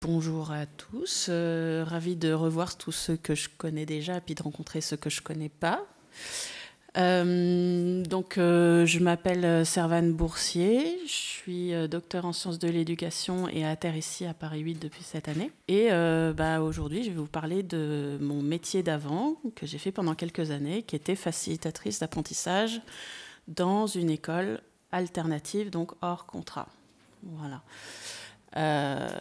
Bonjour à tous, ravie de revoir tous ceux que je connais déjà et puis de rencontrer ceux que je ne connais pas. Je m'appelle Servane Boursier, je suis docteur en sciences de l'éducation et atterre ici à Paris 8 depuis cette année. Et aujourd'hui, je vais vous parler de mon métier d'avant, que j'ai fait pendant quelques années, qui était facilitatrice d'apprentissage dans une école alternative, donc hors contrat. Voilà.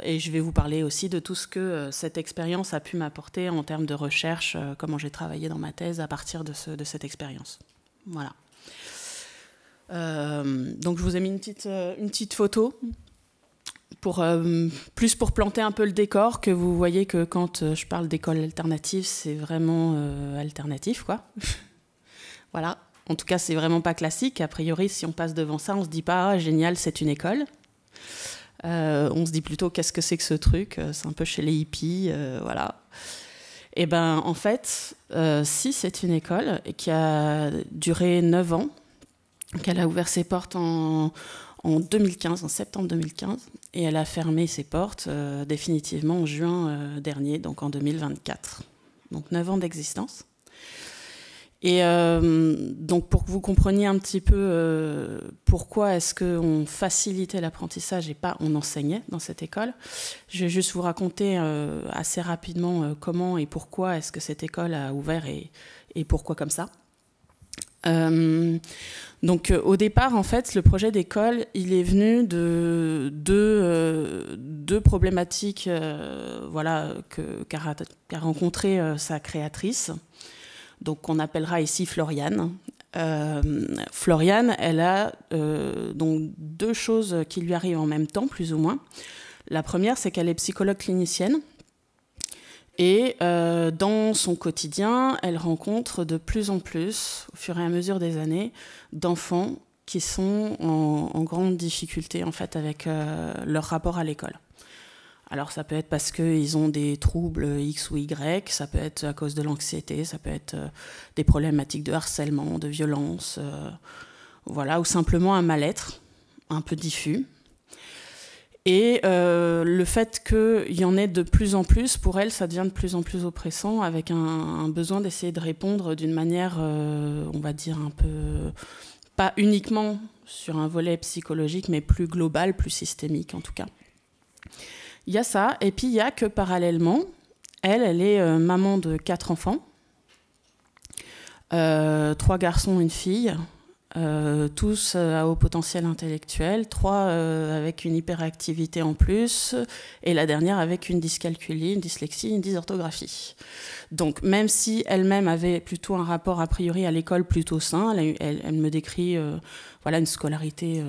Et je vais vous parler aussi de tout ce que cette expérience a pu m'apporter en termes de recherche, comment j'ai travaillé dans ma thèse à partir de cette expérience. Voilà. Donc je vous ai mis une petite photo plus pour planter un peu le décor, que vous voyez que quand je parle d'école alternative, c'est vraiment alternatif, quoi. Voilà. En tout cas, c'est vraiment pas classique. A priori, si on passe devant ça, on se dit pas « Ah, génial, c'est une école ». On se dit plutôt qu'est-ce que c'est que ce truc, c'est un peu chez les hippies, voilà. Et ben en fait, si c'est une école qui a duré 9 ans, qu'elle a ouvert ses portes en 2015, en septembre 2015, et elle a fermé ses portes définitivement en juin dernier, donc en 2024. Donc 9 ans d'existence. Et donc pour que vous compreniez un petit peu pourquoi est-ce qu'on facilitait l'apprentissage et pas on enseignait dans cette école, je vais juste vous raconter assez rapidement comment et pourquoi est-ce que cette école a ouvert et pourquoi comme ça. Au départ, en fait, le projet d'école, il est venu de deux problématiques qu'a rencontré sa créatrice. Donc, on appellera ici Floriane. Floriane, elle a donc 2 choses qui lui arrivent en même temps, plus ou moins. La première, c'est qu'elle est psychologue clinicienne. Et dans son quotidien, elle rencontre de plus en plus, au fur et à mesure des années, d'enfants qui sont en grande difficulté, en fait, avec leur rapport à l'école. Alors ça peut être parce qu'ils ont des troubles X ou Y, ça peut être à cause de l'anxiété, ça peut être des problématiques de harcèlement, de violence, voilà, ou simplement un mal-être un peu diffus. Et le fait qu'il y en ait de plus en plus, pour elle, ça devient de plus en plus oppressant, avec un besoin d'essayer de répondre d'une manière, on va dire, un peu, pas uniquement sur un volet psychologique, mais plus global, plus systémique en tout cas. Il y a ça, et puis il y a que parallèlement, elle est maman de 4 enfants, 3 garçons, une fille, tous à haut potentiel intellectuel, 3 avec une hyperactivité en plus, et la dernière avec une dyscalculie, une dyslexie, une dysorthographie. Donc même si elle-même avait plutôt un rapport a priori à l'école plutôt sain, elle me décrit une scolarité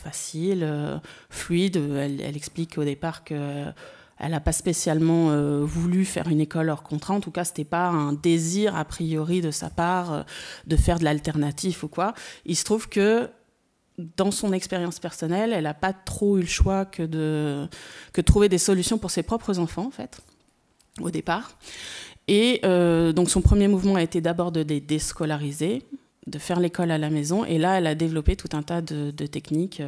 facile, fluide. Elle explique au départ qu'elle n'a pas spécialement voulu faire une école hors contrat. En tout cas, ce n'était pas un désir a priori de sa part de faire de l'alternatif ou quoi. Il se trouve que dans son expérience personnelle, elle n'a pas trop eu le choix que de trouver des solutions pour ses propres enfants, en fait, au départ. Et donc son premier mouvement a été d'abord de les déscolariser, de faire l'école à la maison. Et là, elle a développé tout un tas de techniques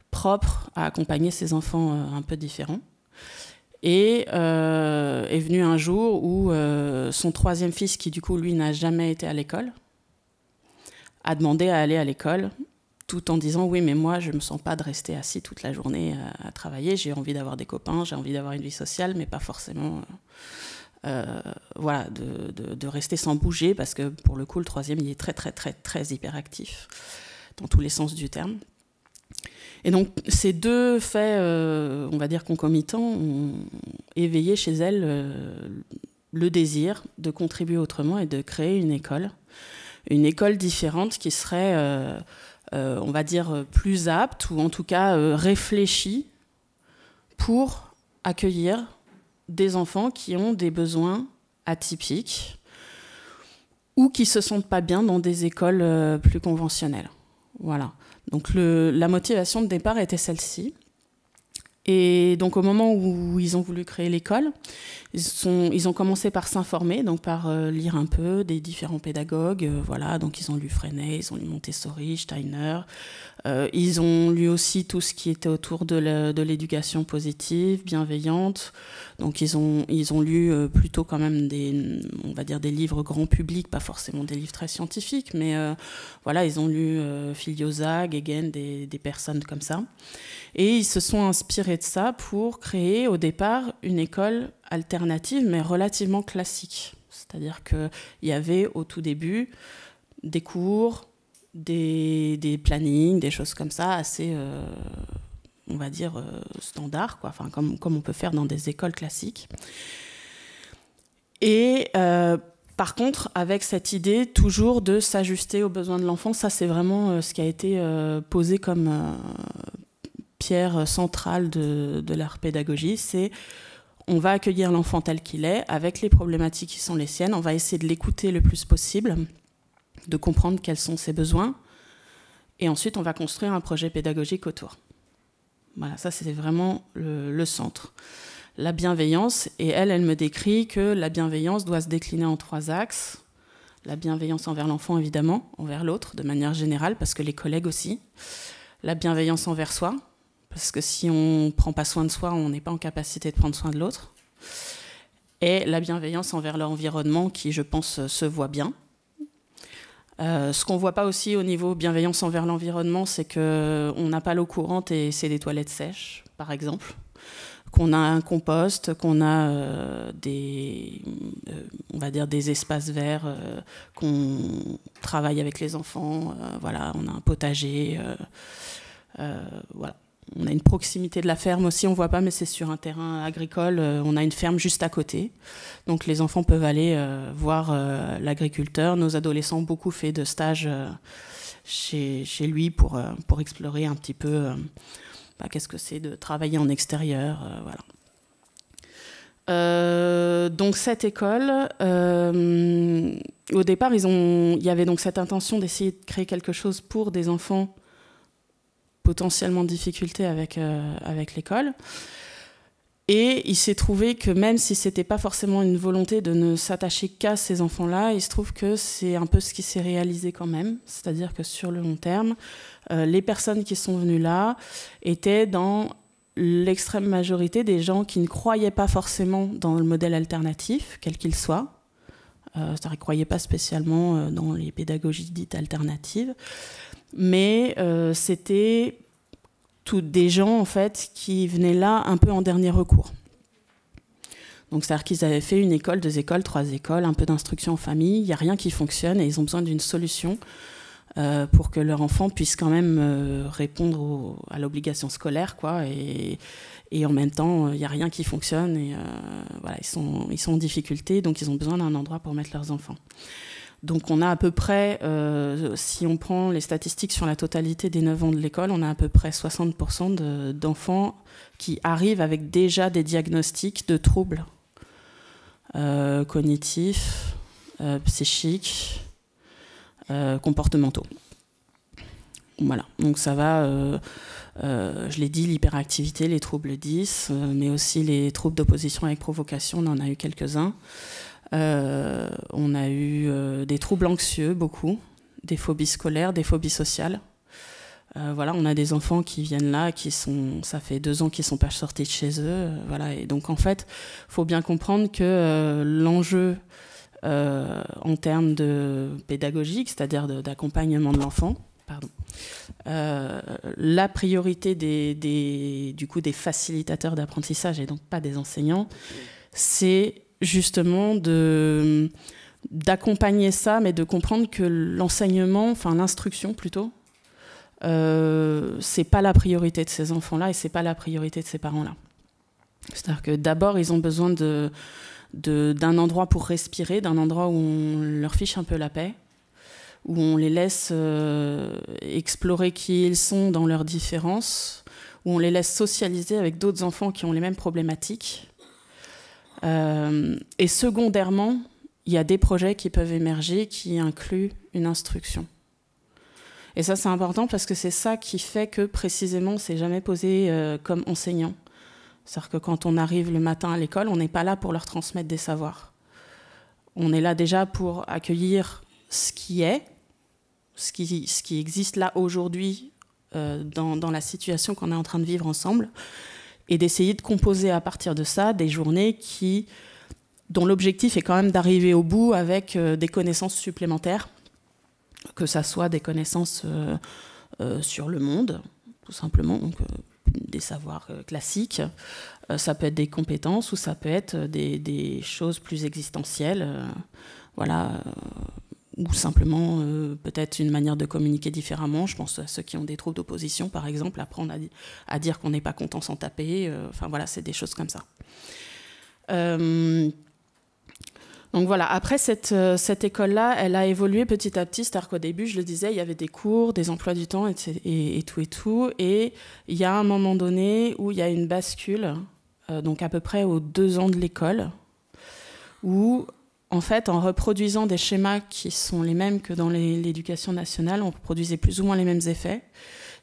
propres à accompagner ses enfants un peu différents. Et est venu un jour où son 3e fils, qui du coup, lui, n'a jamais été à l'école, a demandé à aller à l'école, tout en disant « Oui, mais moi, je ne me sens pas de rester assis toute la journée à travailler. J'ai envie d'avoir des copains, j'ai envie d'avoir une vie sociale, mais pas forcément... de rester sans bouger, parce que pour le coup, le 3e, il est très, très, très, très hyperactif, dans tous les sens du terme. Et donc, ces 2 faits, on va dire concomitants, ont éveillé chez elle le désir de contribuer autrement et de créer une école différente qui serait, on va dire, plus apte, ou en tout cas réfléchie pour accueillir des enfants qui ont des besoins atypiques ou qui ne se sentent pas bien dans des écoles plus conventionnelles. Voilà. Donc la motivation de départ était celle-ci. Et donc au moment où ils ont voulu créer l'école, ils ont commencé par s'informer, donc par lire un peu des différents pédagogues. Voilà, donc ils ont lu Freinet, ils ont lu Montessori, Steiner. Ils ont lu aussi tout ce qui était autour de l'éducation positive, bienveillante. Donc ils ont lu plutôt quand même on va dire des livres grand public, pas forcément des livres très scientifiques, mais voilà, ils ont lu Filiosa, Guéguen, des personnes comme ça. Et ils se sont inspirés de ça pour créer au départ une école alternative, mais relativement classique. C'est-à-dire qu'il y avait au tout début des cours, des plannings, des choses comme ça, assez, on va dire, standards, quoi. Enfin, comme on peut faire dans des écoles classiques. Et par contre, avec cette idée toujours de s'ajuster aux besoins de l'enfant, ça c'est vraiment ce qui a été posé comme pierre centrale de leur pédagogie, c'est on va accueillir l'enfant tel qu'il est, avec les problématiques qui sont les siennes, on va essayer de l'écouter le plus possible, de comprendre quels sont ses besoins, et ensuite on va construire un projet pédagogique autour. Voilà, ça c'est vraiment le centre. La bienveillance, et elle me décrit que la bienveillance doit se décliner en 3 axes. La bienveillance envers l'enfant, évidemment, envers l'autre, de manière générale, parce que les collègues aussi. La bienveillance envers soi, parce que si on ne prend pas soin de soi, on n'est pas en capacité de prendre soin de l'autre. Et la bienveillance envers l'environnement, qui, je pense, se voit bien. Ce qu'on ne voit pas aussi au niveau bienveillance envers l'environnement, c'est qu'on n'a pas l'eau courante et c'est des toilettes sèches, par exemple. Qu'on a un compost, qu'on a on va dire des espaces verts, qu'on travaille avec les enfants. Voilà, on a un potager. Voilà. On a une proximité de la ferme aussi, on ne voit pas, mais c'est sur un terrain agricole. On a une ferme juste à côté. Donc les enfants peuvent aller voir l'agriculteur. Nos adolescents ont beaucoup fait de stages chez lui pour explorer un petit peu qu'est-ce que c'est de travailler en extérieur. Voilà. Donc cette école, au départ, il y avait donc cette intention d'essayer de créer quelque chose pour des enfants potentiellement de difficultés avec l'école. Et il s'est trouvé que même si ce n'était pas forcément une volonté de ne s'attacher qu'à ces enfants-là, il se trouve que c'est un peu ce qui s'est réalisé quand même. C'est-à-dire que sur le long terme, les personnes qui sont venues là étaient dans l'extrême majorité des gens qui ne croyaient pas forcément dans le modèle alternatif, quel qu'il soit. C'est-à-dire qu'ils ne croyaient pas spécialement dans les pédagogies dites alternatives. Mais c'était tous des gens en fait qui venaient là un peu en dernier recours. Donc c'est-à-dire qu'ils avaient fait une école, 2 écoles, 3 écoles, un peu d'instruction en famille, il n'y a rien qui fonctionne et ils ont besoin d'une solution pour que leur enfant puisse quand même répondre à l'obligation scolaire, quoi, et en même temps il n'y a rien qui fonctionne et voilà, ils sont en difficulté, donc ils ont besoin d'un endroit pour mettre leurs enfants. Donc on a à peu près, si on prend les statistiques sur la totalité des 9 ans de l'école, on a à peu près 60% d'enfants qui arrivent avec déjà des diagnostics de troubles cognitifs, psychiques, comportementaux. Voilà, donc ça va, je l'ai dit, l'hyperactivité, les troubles 10, mais aussi les troubles d'opposition avec provocation, on en a eu quelques-uns. On a eu des troubles anxieux, beaucoup, des phobies scolaires, des phobies sociales. Voilà, on a des enfants qui viennent là, ça fait 2 ans qu'ils ne sont pas sortis de chez eux. Voilà, et donc en fait, il faut bien comprendre que l'enjeu en termes de pédagogique, c'est-à-dire d'accompagnement de l'enfant, la priorité du coup, des facilitateurs d'apprentissage et donc pas des enseignants, c'est justement d'accompagner ça, mais de comprendre que l'enseignement, enfin l'instruction plutôt, c'est pas la priorité de ces enfants-là et c'est pas la priorité de ces parents-là. C'est-à-dire que d'abord, ils ont besoin d'un endroit pour respirer, d'un endroit où on leur fiche un peu la paix, où on les laisse explorer qui ils sont dans leurs différences, où on les laisse socialiser avec d'autres enfants qui ont les mêmes problématiques. Et secondairement, il y a des projets qui peuvent émerger qui incluent une instruction. Et ça, c'est important parce que c'est ça qui fait que, précisément, on ne s'est jamais posé comme enseignant. C'est-à-dire que quand on arrive le matin à l'école, on n'est pas là pour leur transmettre des savoirs. On est là déjà pour accueillir ce qui est, ce qui existe là aujourd'hui dans la situation qu'on est en train de vivre ensemble, et d'essayer de composer à partir de ça des journées dont l'objectif est quand même d'arriver au bout avec des connaissances supplémentaires, que ça soit des connaissances sur le monde, tout simplement, donc des savoirs classiques, ça peut être des compétences ou ça peut être des choses plus existentielles, voilà, ou simplement peut-être une manière de communiquer différemment. Je pense à ceux qui ont des troubles d'opposition, par exemple, apprendre à dire qu'on n'est pas content sans taper, enfin voilà, c'est des choses comme ça. Donc voilà, après cette école-là, elle a évolué petit à petit, c'est-à-dire qu'au début, je le disais, il y avait des cours, des emplois du temps et tout, et il y a un moment donné où il y a une bascule, donc à peu près aux 2 ans de l'école, où en fait, en reproduisant des schémas qui sont les mêmes que dans l'éducation nationale, on reproduisait plus ou moins les mêmes effets,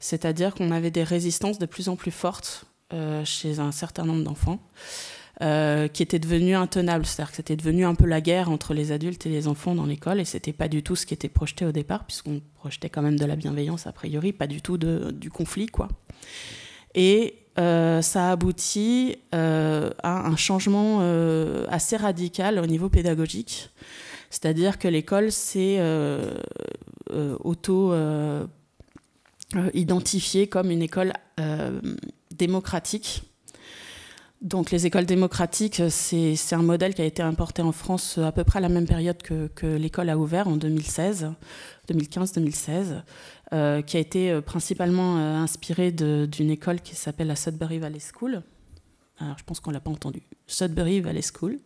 c'est-à-dire qu'on avait des résistances de plus en plus fortes chez un certain nombre d'enfants, qui était devenu intenable, c'est-à-dire que c'était devenu un peu la guerre entre les adultes et les enfants dans l'école, et c'était pas du tout ce qui était projeté au départ, puisqu'on projetait quand même de la bienveillance a priori, pas du tout du conflit, quoi. Et ça a abouti à un changement assez radical au niveau pédagogique, c'est-à-dire que l'école s'est auto-identifiée comme une école démocratique. Donc les écoles démocratiques, c'est un modèle qui a été importé en France à peu près à la même période que l'école a ouvert, en 2015-2016, qui a été principalement inspiré d'une école qui s'appelle la Sudbury Valley School. Alors je pense qu'on ne l'a pas entendu. Sudbury Valley School.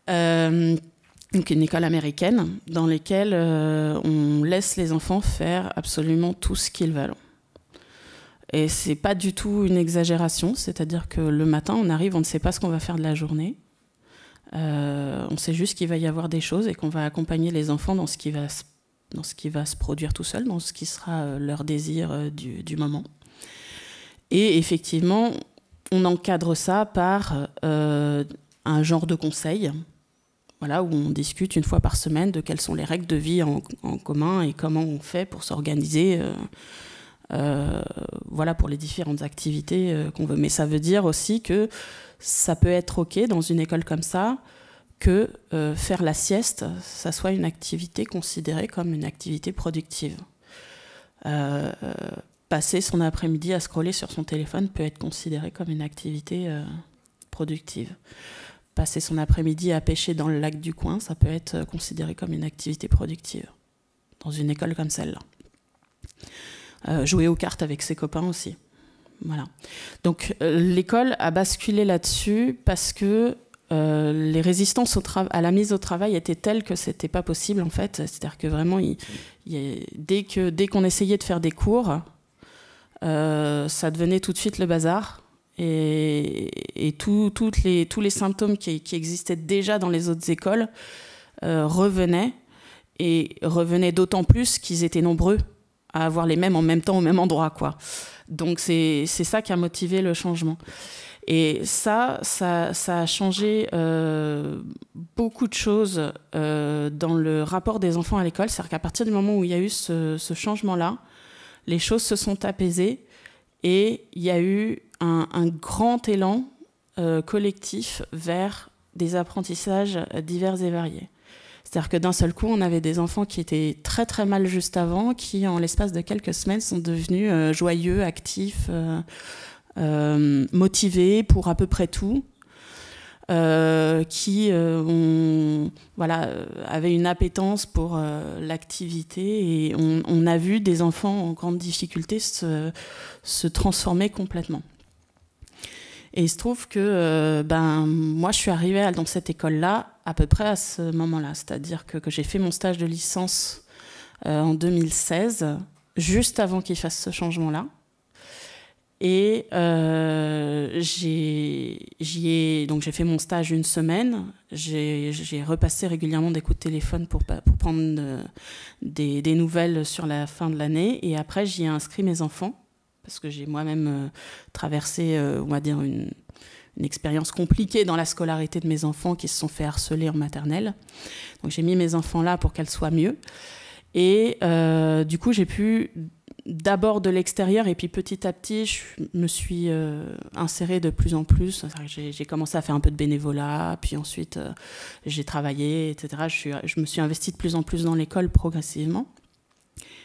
Donc une école américaine dans laquelle on laisse les enfants faire absolument tout ce qu'ils veulent. Et c'est pas du tout une exagération, c'est-à-dire que le matin, on arrive, on ne sait pas ce qu'on va faire de la journée. On sait juste qu'il va y avoir des choses et qu'on va accompagner les enfants dans ce qui va se produire tout seul, dans ce qui sera leur désir du moment. Et effectivement, on encadre ça par un genre de conseil, voilà, où on discute une fois par semaine de quelles sont les règles de vie en commun et comment on fait pour s'organiser. Voilà, pour les différentes activités qu'on veut. Mais ça veut dire aussi que ça peut être OK dans une école comme ça que faire la sieste, ça soit une activité considérée comme une activité productive. Passer son après-midi à scroller sur son téléphone peut être considéré comme une activité productive. Passer son après-midi à pêcher dans le lac du coin, ça peut être considéré comme une activité productive dans une école comme celle-là. Jouer aux cartes avec ses copains aussi. Voilà. Donc l'école a basculé là-dessus parce que les résistances à la mise au travail étaient telles que c'était pas possible en fait. C'est-à-dire que vraiment, dès qu'on essayait de faire des cours, ça devenait tout de suite le bazar. Et tous les symptômes qui existaient déjà dans les autres écoles revenaient d'autant plus qu'ils étaient nombreux à avoir les mêmes en même temps au même endroit, quoi. Donc c'est ça qui a motivé le changement. Et ça a changé beaucoup de choses dans le rapport des enfants à l'école. C'est-à-dire qu'à partir du moment où il y a eu ce changement-là, les choses se sont apaisées et il y a eu un grand élan collectif vers des apprentissages divers et variés. C'est-à-dire que d'un seul coup, on avait des enfants qui étaient très très mal juste avant, qui en l'espace de quelques semaines sont devenus joyeux, actifs, motivés pour à peu près tout, qui avaient une appétence pour l'activité, et on a vu des enfants en grande difficulté se transformer complètement. Et il se trouve que moi, je suis arrivée dans cette école-là à peu près à ce moment-là. C'est-à-dire que j'ai fait mon stage de licence en 2016, juste avant qu'il fasse ce changement-là. Et j'ai fait mon stage une semaine. J'ai repassé régulièrement des coups de téléphone pour prendre des nouvelles sur la fin de l'année. Et après, j'y ai inscrit mes enfants, parce que j'ai moi-même traversé, on va dire, une expérience compliquée dans la scolarité de mes enfants qui se sont fait harceler en maternelle. Donc j'ai mis mes enfants là pour qu'elles soient mieux. Et du coup, j'ai pu, d'abord de l'extérieur, et puis petit à petit, je me suis insérée de plus en plus. J'ai commencé à faire un peu de bénévolat, puis ensuite j'ai travaillé, etc. Je me suis investie de plus en plus dans l'école progressivement.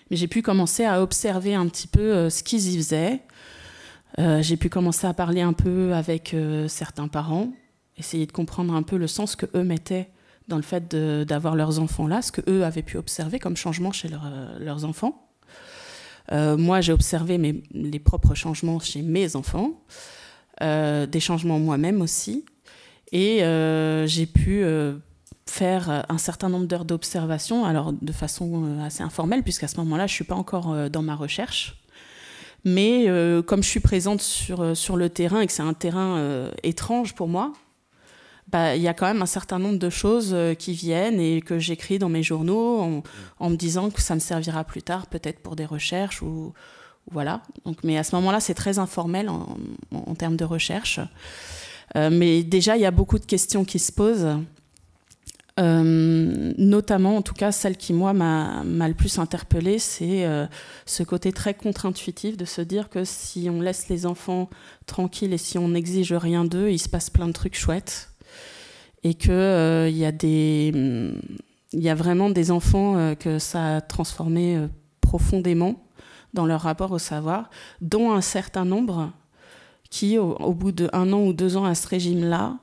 Mais j'ai pu commencer à observer un petit peu ce qu'ils y faisaient. J'ai pu commencer à parler un peu avec certains parents, essayer de comprendre un peu le sens que eux mettaient dans le fait d'avoir leurs enfants là, ce qu'eux avaient pu observer comme changement chez leurs enfants. Moi, j'ai observé les propres changements chez mes enfants, des changements moi-même aussi, et j'ai pu faire un certain nombre d'heures d'observation, alors de façon assez informelle, puisqu'à ce moment-là, je ne suis pas encore dans ma recherche. Mais comme je suis présente sur le terrain et que c'est un terrain étrange pour moi, il y a quand même un certain nombre de choses qui viennent et que j'écris dans mes journaux en me disant que ça me servira plus tard, peut-être pour des recherches ou voilà. Donc, mais à ce moment-là, c'est très informel en termes de recherche. Mais déjà, il y a beaucoup de questions qui se posent. Notamment, en tout cas, celle qui, moi, m'a le plus interpellée, c'est ce côté très contre-intuitif de se dire que si on laisse les enfants tranquilles et si on n'exige rien d'eux, il se passe plein de trucs chouettes. Et qu'il y a vraiment des enfants que ça a transformé profondément dans leur rapport au savoir, dont un certain nombre qui, au bout de 1 an ou 2 ans à ce régime-là,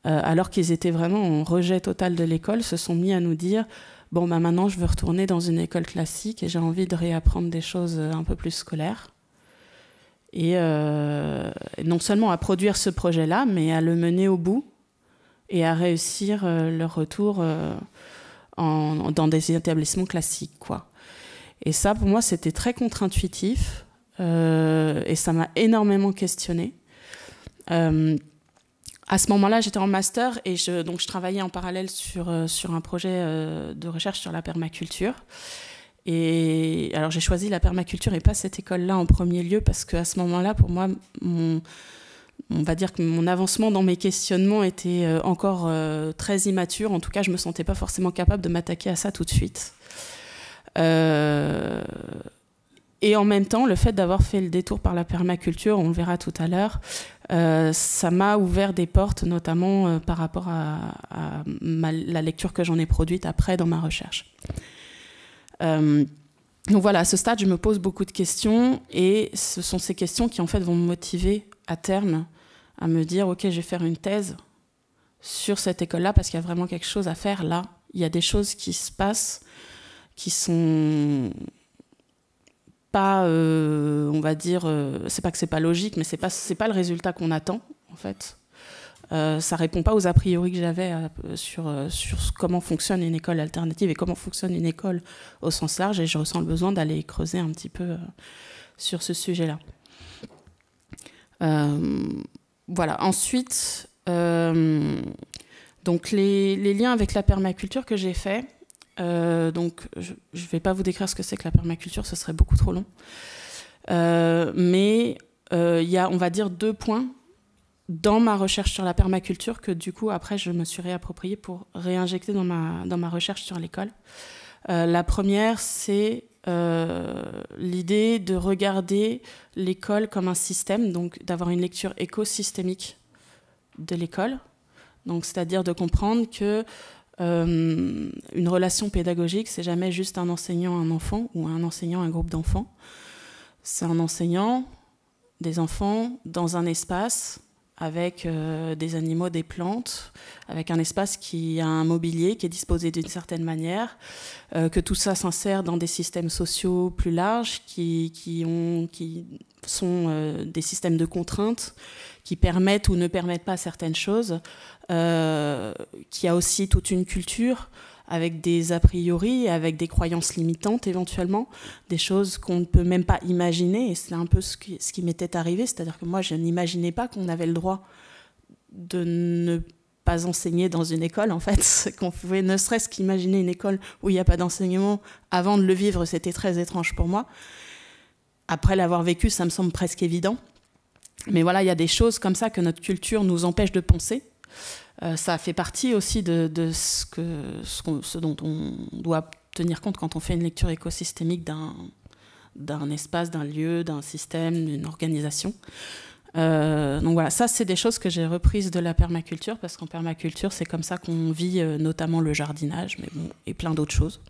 alors qu'ils étaient vraiment en rejet total de l'école, se sont mis à nous dire « Bon, maintenant, je veux retourner dans une école classique et j'ai envie de réapprendre des choses un peu plus scolaires. » Et non seulement à produire ce projet-là, mais à le mener au bout et à réussir leur retour dans des établissements classiques, quoi. Et ça, pour moi, c'était très contre-intuitif et ça m'a énormément questionnée. À ce moment-là, j'étais en master et donc je travaillais en parallèle sur un projet de recherche sur la permaculture. Et alors, j'ai choisi la permaculture et pas cette école-là en premier lieu parce qu'à ce moment-là, pour moi, on va dire que mon avancement dans mes questionnements était encore très immature. En tout cas, je ne me sentais pas forcément capable de m'attaquer à ça tout de suite. Et en même temps, le fait d'avoir fait le détour par la permaculture, on le verra tout à l'heure, ça m'a ouvert des portes, notamment par rapport à la lecture que j'en ai produite après dans ma recherche. Donc voilà, à ce stade, je me pose beaucoup de questions et ce sont ces questions qui en fait vont me motiver à terme à me dire « Ok, je vais faire une thèse sur cette école-là parce qu'il y a vraiment quelque chose à faire là. Il y a des choses qui se passent qui sont pas, on va dire, c'est pas que c'est pas logique, mais c'est pas le résultat qu'on attend en fait. Ça répond pas aux a priori que j'avais sur comment fonctionne une école alternative et comment fonctionne une école au sens large, et je ressens le besoin d'aller creuser un petit peu sur ce sujet-là. Voilà. Ensuite, donc les liens avec la permaculture que j'ai fait. Donc, je ne vais pas vous décrire ce que c'est que la permaculture, ce serait beaucoup trop long. Mais il y a, on va dire, 2 points dans ma recherche sur la permaculture que du coup, après, je me suis réappropriée pour réinjecter dans ma recherche sur l'école. La première, c'est l'idée de regarder l'école comme un système, donc d'avoir une lecture écosystémique de l'école. Donc, c'est-à-dire de comprendre que une relation pédagogique, c'est jamais juste un enseignant, un enfant, ou un enseignant, un groupe d'enfants. C'est un enseignant, des enfants, dans un espace, avec des animaux, des plantes, avec un espace qui a un mobilier qui est disposé d'une certaine manière, que tout ça s'insère dans des systèmes sociaux plus larges, qui sont des systèmes de contraintes, qui permettent ou ne permettent pas certaines choses, qui a aussi toute une culture avec des a priori, avec des croyances limitantes éventuellement, des choses qu'on ne peut même pas imaginer, et c'est un peu ce qui m'était arrivé, c'est-à-dire que moi je n'imaginais pas qu'on avait le droit de ne pas enseigner dans une école, en fait, qu'on pouvait ne serait-ce qu'imaginer une école où il n'y a pas d'enseignement, avant de le vivre, c'était très étrange pour moi. après l'avoir vécu, ça me semble presque évident. Mais voilà, il y a des choses comme ça que notre culture nous empêche de penser. Ça fait partie aussi de ce dont on doit tenir compte quand on fait une lecture écosystémique d'un espace, d'un lieu, d'un système, d'une organisation. Donc voilà, ça c'est des choses que j'ai reprises de la permaculture, parce qu'en permaculture c'est comme ça qu'on vit notamment le jardinage, mais bon, et plein d'autres choses.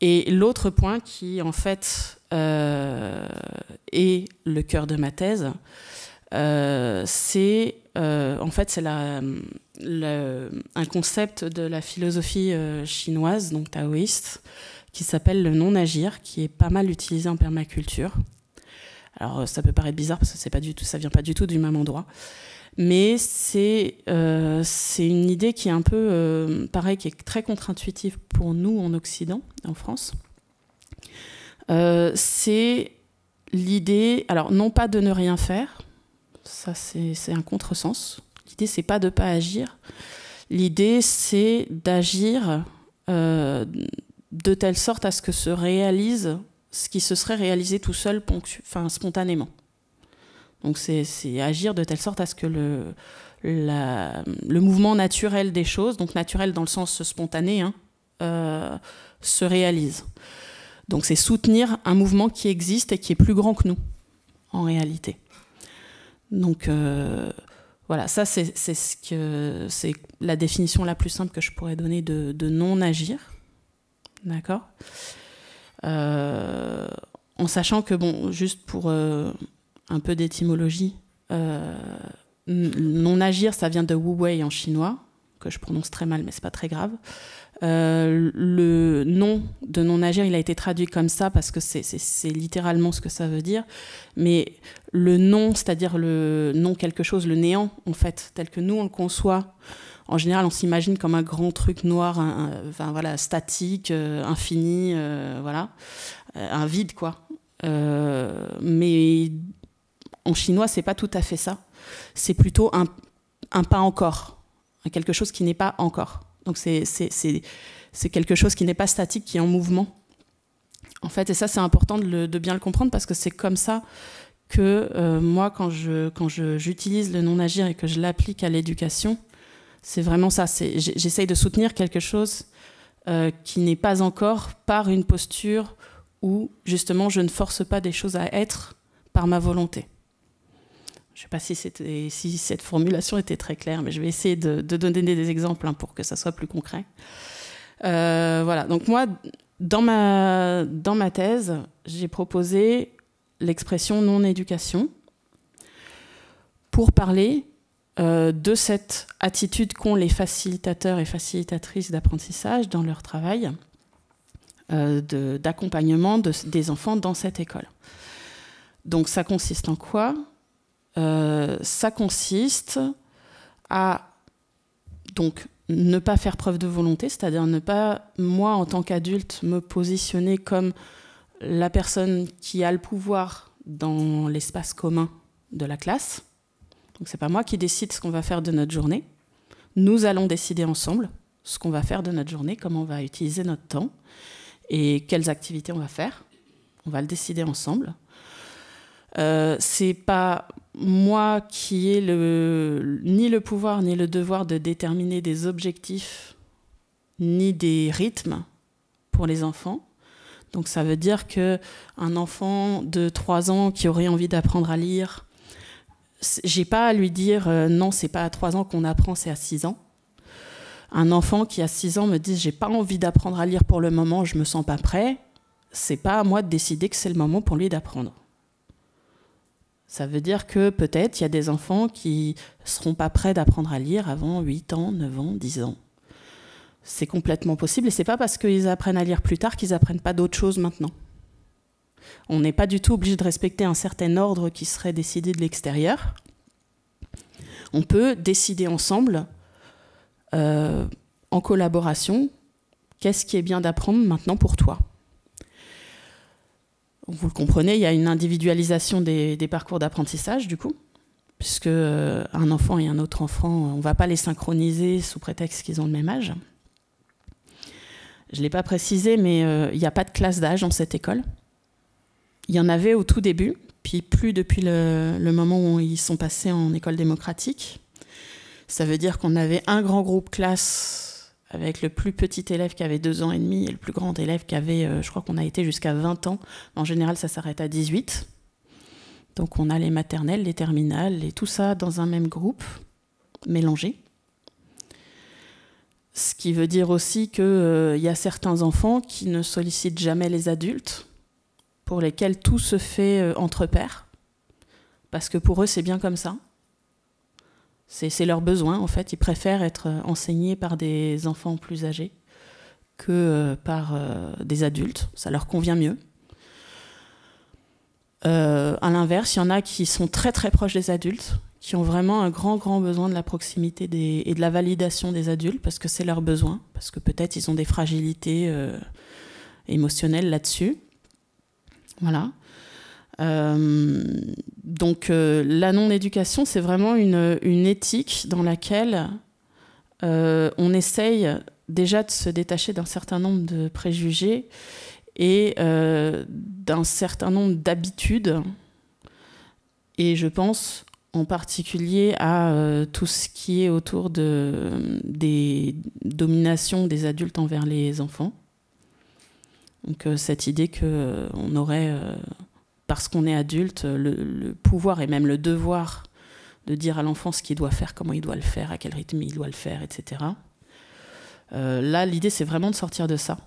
Et l'autre point qui en fait est le cœur de ma thèse, c'est en fait c'est un concept de la philosophie chinoise, donc taoïste, qui s'appelle le non-agir, qui est pas mal utilisé en permaculture. Alors ça peut paraître bizarre parce que ça vient pas du tout du même endroit, mais c'est une idée qui est un peu pareil, qui est très contre-intuitive pour nous en Occident, en France. C'est l'idée, alors non pas de ne rien faire, ça c'est un contresens. L'idée c'est pas de pas agir. L'idée c'est d'agir de telle sorte à ce que se réalise ce qui se serait réalisé tout seul, spontanément. Donc c'est agir de telle sorte à ce que le mouvement naturel des choses, donc naturel dans le sens spontané, hein, se réalise. Donc c'est soutenir un mouvement qui existe et qui est plus grand que nous, en réalité. Donc voilà, ça c'est la définition la plus simple que je pourrais donner de non-agir. D'accord ? En sachant que, bon, juste pour un peu d'étymologie, non-agir, ça vient de Wu Wei en chinois, que je prononce très mal, mais c'est pas très grave. Le nom de non-agir, il a été traduit comme ça parce que c'est littéralement ce que ça veut dire. Mais le non, c'est-à-dire le non quelque chose, le néant, en fait, tel que nous on le conçoit, en général, on s'imagine comme un grand truc noir, voilà, statique, infini, voilà, un vide, quoi. Mais en chinois, c'est pas tout à fait ça. C'est plutôt un pas encore, quelque chose qui n'est pas encore. Donc c'est quelque chose qui n'est pas statique, qui est en mouvement. En fait, et ça, c'est important de bien le comprendre parce que c'est comme ça que moi, quand j'utilise le non-agir et que je l'applique à l'éducation, c'est vraiment ça. J'essaye de soutenir quelque chose qui n'est pas encore par une posture où, justement, je ne force pas des choses à être par ma volonté. Je ne sais pas si cette formulation était très claire, mais je vais essayer de donner des exemples pour que ça soit plus concret. Voilà. Donc moi, dans ma thèse, j'ai proposé l'expression non-éducation pour parler de cette attitude qu'ont les facilitateurs et facilitatrices d'apprentissage dans leur travail, d'accompagnement des enfants dans cette école. Donc ça consiste en quoi ? Ça consiste à donc ne pas faire preuve de volonté, c'est-à-dire ne pas, moi en tant qu'adulte, me positionner comme la personne qui a le pouvoir dans l'espace commun de la classe. Donc c'est pas moi qui décide ce qu'on va faire de notre journée. Nous allons décider ensemble ce qu'on va faire de notre journée, comment on va utiliser notre temps et quelles activités on va faire. On va le décider ensemble. C'est pas moi qui ai ni le pouvoir ni le devoir de déterminer des objectifs ni des rythmes pour les enfants. Donc ça veut dire qu'un enfant de 3 ans qui aurait envie d'apprendre à lire, j'ai pas à lui dire non, c'est pas à 3 ans qu'on apprend, c'est à 6 ans. Un enfant qui a 6 ans me dit j'ai pas envie d'apprendre à lire pour le moment, je me sens pas prêt, c'est pas à moi de décider que c'est le moment pour lui d'apprendre. Ça veut dire que peut-être il y a des enfants qui seront pas prêts d'apprendre à lire avant 8 ans, 9 ans, 10 ans. C'est complètement possible et c'est pas parce qu'ils apprennent à lire plus tard qu'ils apprennent pas d'autres choses maintenant. On n'est pas du tout obligé de respecter un certain ordre qui serait décidé de l'extérieur. On peut décider ensemble, en collaboration, qu'est-ce qui est bien d'apprendre maintenant pour toi. Vous le comprenez, il y a une individualisation des parcours d'apprentissage, du coup, puisque un enfant et un autre enfant, on ne va pas les synchroniser sous prétexte qu'ils ont le même âge. Je ne l'ai pas précisé, mais il n'y a pas de classe d'âge dans cette école. Il y en avait au tout début, puis plus depuis le moment où ils sont passés en école démocratique. Ça veut dire qu'on avait un grand groupe classe avec le plus petit élève qui avait 2 ans et demi et le plus grand élève qui avait, je crois qu'on a été jusqu'à 20 ans. En général, ça s'arrête à 18. Donc on a les maternelles, les terminales et tout ça dans un même groupe, mélangé. Ce qui veut dire aussi qu'il y a certains enfants qui ne sollicitent jamais les adultes, pour lesquels tout se fait entre pairs, parce que pour eux, c'est bien comme ça. C'est leur besoin, en fait. Ils préfèrent être enseignés par des enfants plus âgés que par des adultes. Ça leur convient mieux. À l'inverse, il y en a qui sont très très proches des adultes, qui ont vraiment un grand besoin de la proximité et de la validation des adultes, parce que c'est leur besoin, parce que peut-être ils ont des fragilités émotionnelles là-dessus. Voilà. Donc la non-éducation, c'est vraiment une éthique dans laquelle on essaye déjà de se détacher d'un certain nombre de préjugés et d'un certain nombre d'habitudes. Et je pense en particulier à tout ce qui est autour des dominations des adultes envers les enfants. Donc cette idée qu'on aurait, parce qu'on est adulte, le pouvoir et même le devoir de dire à l'enfant ce qu'il doit faire, comment il doit le faire, à quel rythme il doit le faire, etc. Là, l'idée, c'est vraiment de sortir de ça.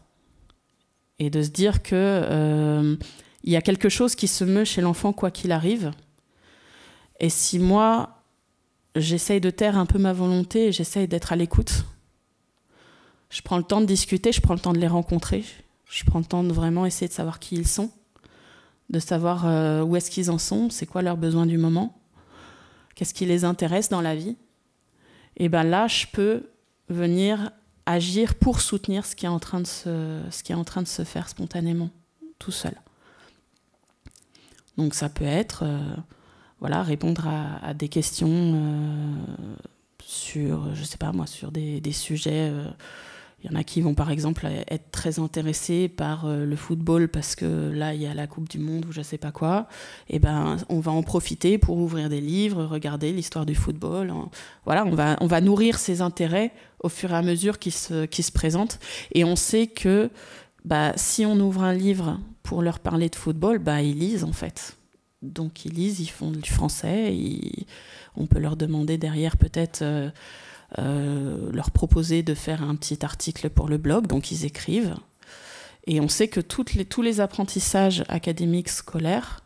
Et de se dire qu'il y a quelque chose qui se meut chez l'enfant quoi qu'il arrive. Et si moi, j'essaye de taire un peu ma volonté et j'essaye d'être à l'écoute, je prends le temps de discuter, je prends le temps de les rencontrer, je prends le temps de vraiment essayer de savoir qui ils sont, de savoir où est-ce qu'ils en sont, c'est quoi leurs besoins du moment, qu'est-ce qui les intéresse dans la vie. Et bien là, je peux venir agir pour soutenir ce qui est en train de se faire spontanément, tout seul. Donc ça peut être répondre à des questions sur, je sais pas moi, sur des sujets. Il y en a qui vont par exemple être très intéressés par le football parce que là il y a la Coupe du Monde ou je sais pas quoi. Et ben on va en profiter pour ouvrir des livres, regarder l'histoire du football. Voilà, on va nourrir ces intérêts au fur et à mesure qui se présentent. Et on sait que si on ouvre un livre pour leur parler de football, ils lisent en fait. Donc ils lisent, ils font du français. On peut leur demander derrière peut-être leur proposer de faire un petit article pour le blog, donc ils écrivent. Et on sait que tous les apprentissages académiques scolaires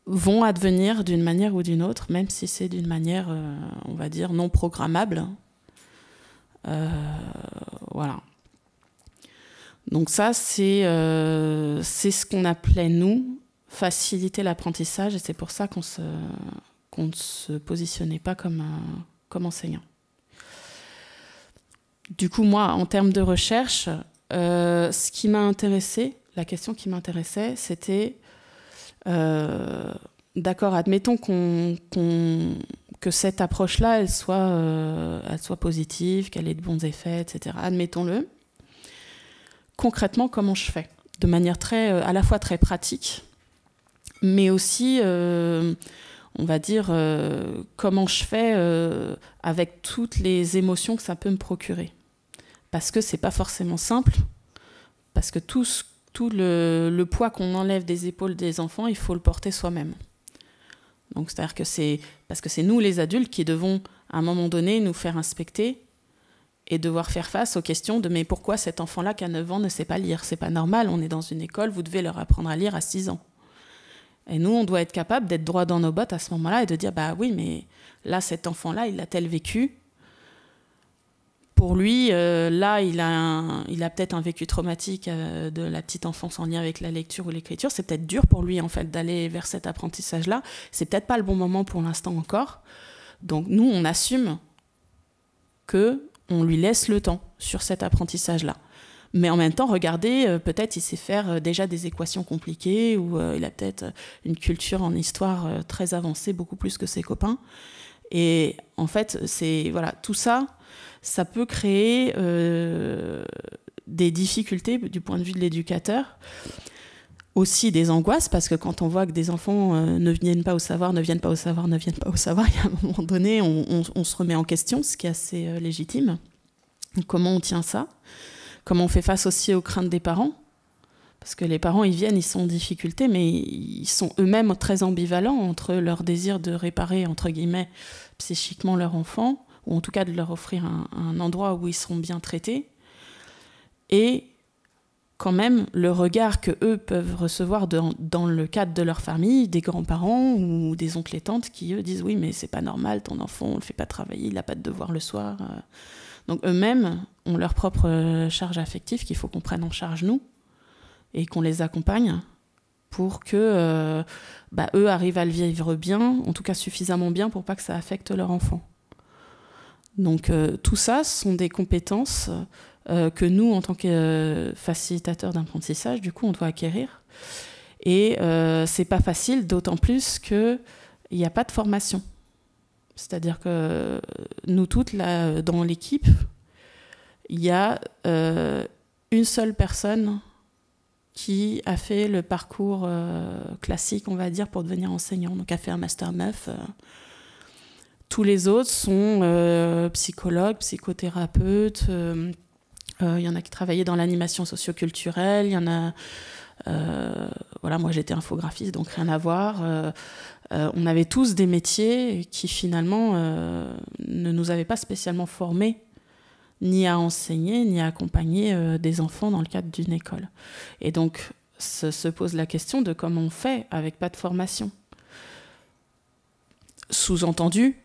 vont advenir d'une manière ou d'une autre, même si c'est d'une manière, on va dire, non programmable. Voilà. Donc ça, c'est ce qu'on appelait, nous, faciliter l'apprentissage, et c'est pour ça qu'on ne se positionnait pas comme enseignant. Du coup, moi, en termes de recherche, ce qui m'a intéressé, la question qui m'intéressait, c'était, d'accord, admettons que cette approche-là, elle soit positive, qu'elle ait de bons effets, etc. Admettons-le. Concrètement, comment je fais ? De manière à la fois très pratique, mais aussi, on va dire, comment je fais avec toutes les émotions que ça peut me procurer. Parce que c'est pas forcément simple, parce que tout le poids qu'on enlève des épaules des enfants, il faut le porter soi-même. Donc c'est-à-dire que parce que c'est nous les adultes qui devons, à un moment donné, nous faire inspecter et devoir faire face aux questions de mais pourquoi cet enfant-là qui a 9 ans ne sait pas lire ? C'est pas normal, on est dans une école, vous devez leur apprendre à lire à 6 ans. Et nous, on doit être capable d'être droit dans nos bottes à ce moment-là et de dire oui, mais là, cet enfant-là, il a-t-il vécu ? Pour lui, là, il a peut-être un vécu traumatique de la petite enfance en lien avec la lecture ou l'écriture. C'est peut-être dur pour lui, en fait, d'aller vers cet apprentissage-là. C'est peut-être pas le bon moment pour l'instant encore. Donc, nous, on assume qu'on lui laisse le temps sur cet apprentissage-là. Mais en même temps, regardez, peut-être il sait faire déjà des équations compliquées ou il a peut-être une culture en histoire très avancée, beaucoup plus que ses copains. Et en fait, tout ça, ça peut créer des difficultés du point de vue de l'éducateur. aussi des angoisses, parce que quand on voit que des enfants ne viennent pas au savoir, il y a un moment donné, on se remet en question, ce qui est assez légitime. Comment on tient ça? Comment on fait face aussi aux craintes des parents? Parce que les parents, ils viennent, ils sont en difficulté, mais ils sont eux-mêmes très ambivalents entre leur désir de réparer, entre guillemets, psychiquement leur enfant, ou en tout cas de leur offrir un endroit où ils seront bien traités, et quand même le regard que eux peuvent recevoir dans le cadre de leur famille, des grands-parents ou des oncles et tantes qui eux disent oui mais c'est pas normal, ton enfant on le fait pas travailler, il a pas de devoir le soir. Donc eux-mêmes ont leur propre charge affective qu'il faut qu'on prenne en charge nous et qu'on les accompagne pour que eux arrivent à le vivre bien, en tout cas suffisamment bien pour pas que ça affecte leur enfant. Donc tout ça ce sont des compétences que nous, en tant que facilitateurs d'apprentissage, du coup, on doit acquérir. Et c'est pas facile, d'autant plus qu'il n'y a pas de formation. C'est-à-dire que nous toutes, là, dans l'équipe, il y a une seule personne qui a fait le parcours classique, on va dire, pour devenir enseignant. Donc, a fait un Master 9. Tous les autres sont psychologues, psychothérapeutes. Il y en a qui travaillaient dans l'animation socioculturelle, il y en a... moi j'étais infographiste, donc rien à voir. On avait tous des métiers qui finalement ne nous avaient pas spécialement formés, ni à enseigner, ni à accompagner des enfants dans le cadre d'une école. Et donc se pose la question de comment on fait avec pas de formation. Sous-entendu,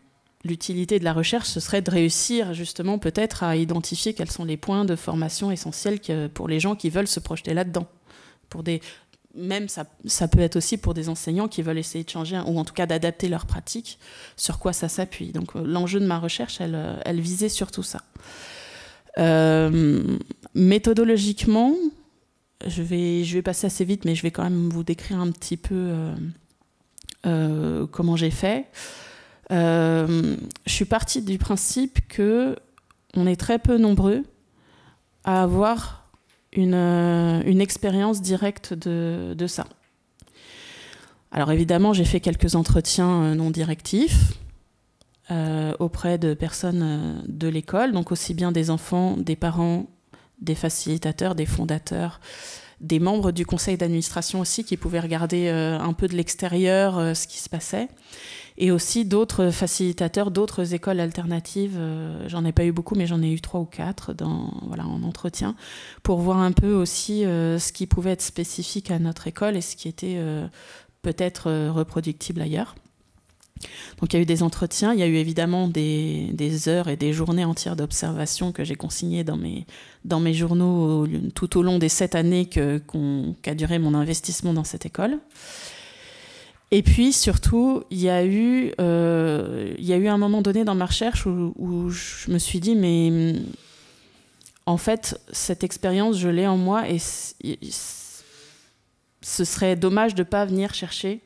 l'utilité de la recherche, ce serait de réussir justement peut-être à identifier quels sont les points de formation essentiels pour les gens qui veulent se projeter là-dedans. Même ça peut être aussi pour des enseignants qui veulent essayer de changer, ou en tout cas d'adapter leur pratique, sur quoi ça s'appuie. Donc l'enjeu de ma recherche, elle visait surtout ça. Méthodologiquement, je vais passer assez vite, mais je vais quand même vous décrire un petit peu comment j'ai fait. Je suis partie du principe qu'on est très peu nombreux à avoir une expérience directe de ça. Alors évidemment, j'ai fait quelques entretiens non directifs auprès de personnes de l'école, donc aussi bien des enfants, des parents, des facilitateurs, des fondateurs, des membres du conseil d'administration aussi qui pouvaient regarder un peu de l'extérieur ce qui se passait. Et aussi d'autres facilitateurs, d'autres écoles alternatives. J'en ai pas eu beaucoup, mais j'en ai eu 3 ou 4 en entretien, pour voir un peu aussi ce qui pouvait être spécifique à notre école et ce qui était peut-être reproductible ailleurs. Donc il y a eu des entretiens, il y a eu évidemment des heures et des journées entières d'observation que j'ai consignées dans mes journaux tout au long des 7 années qu'a duré mon investissement dans cette école. Et puis surtout, il y a eu un moment donné dans ma recherche où je me suis dit, mais en fait, cette expérience, je l'ai en moi et ce serait dommage de ne pas venir chercher,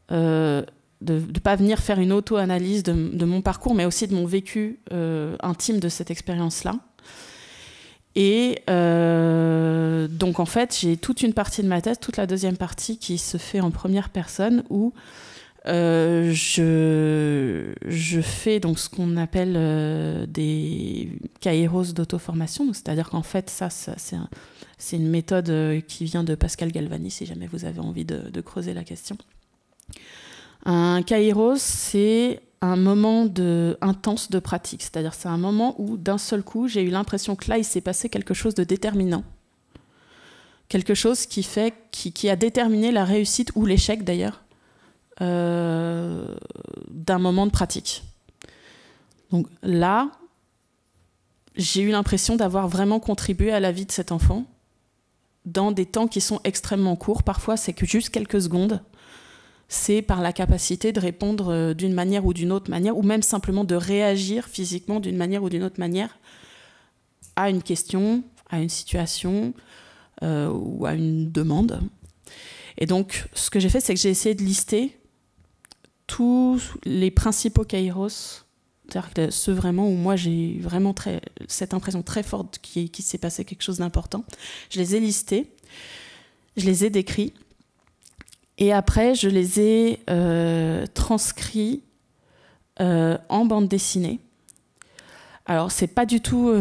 de ne pas venir faire une auto-analyse de mon parcours, mais aussi de mon vécu intime de cette expérience-là. Et donc en fait j'ai toute une partie de ma thèse, toute la deuxième partie qui se fait en première personne où je fais donc ce qu'on appelle des kairos d'auto-formation, c'est-à-dire qu'en fait c'est une méthode qui vient de Pascal Galvani si jamais vous avez envie de creuser la question. Un kairos, c'est un moment intense de pratique, c'est-à-dire c'est un moment où d'un seul coup j'ai eu l'impression que là il s'est passé quelque chose de déterminant, quelque chose qui a déterminé la réussite ou l'échec d'ailleurs d'un moment de pratique. Donc là j'ai eu l'impression d'avoir vraiment contribué à la vie de cet enfant dans des temps qui sont extrêmement courts, parfois c'est que juste quelques secondes. C'est par la capacité de répondre d'une manière ou d'une autre manière, ou même simplement de réagir physiquement d'une manière ou d'une autre manière à une question, à une situation ou à une demande. Et donc, ce que j'ai fait, c'est que j'ai essayé de lister tous les principaux kairos, c'est-à-dire que ceux vraiment où moi j'ai vraiment cette impression très forte qu'il s'est passé quelque chose d'important. Je les ai listés. Je les ai décrits. Et après, je les ai transcrits en bande dessinée. Alors, c'est pas du tout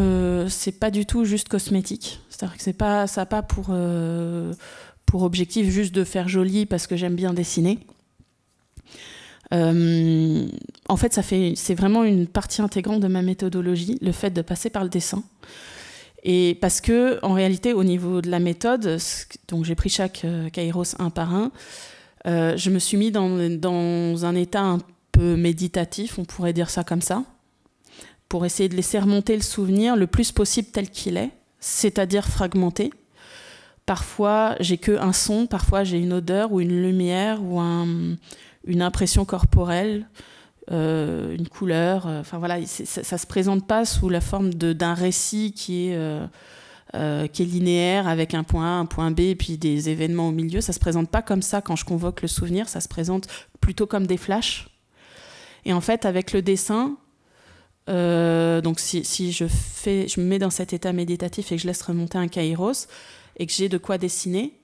juste cosmétique. C'est-à-dire que ça n'a pas pour objectif juste de faire joli parce que j'aime bien dessiner. En fait, c'est vraiment une partie intégrante de ma méthodologie, le fait de passer par le dessin. Et parce que, en réalité, au niveau de la méthode, donc j'ai pris chaque Kairos un par un, je me suis mis dans un état un peu méditatif, on pourrait dire ça comme ça, pour essayer de laisser remonter le souvenir le plus possible tel qu'il est, c'est-à-dire fragmenté. Parfois, j'ai qu'un son, parfois j'ai une odeur ou une lumière ou une impression corporelle, une couleur. Enfin voilà, ça se présente pas sous la forme d'un récit qui est linéaire avec un point A, un point B et puis des événements au milieu. Ça se présente pas comme ça quand je convoque le souvenir. Ça se présente plutôt comme des flashs. Et en fait, avec le dessin, donc si je me mets dans cet état méditatif et que je laisse remonter un Kairos et que j'ai de quoi dessiner,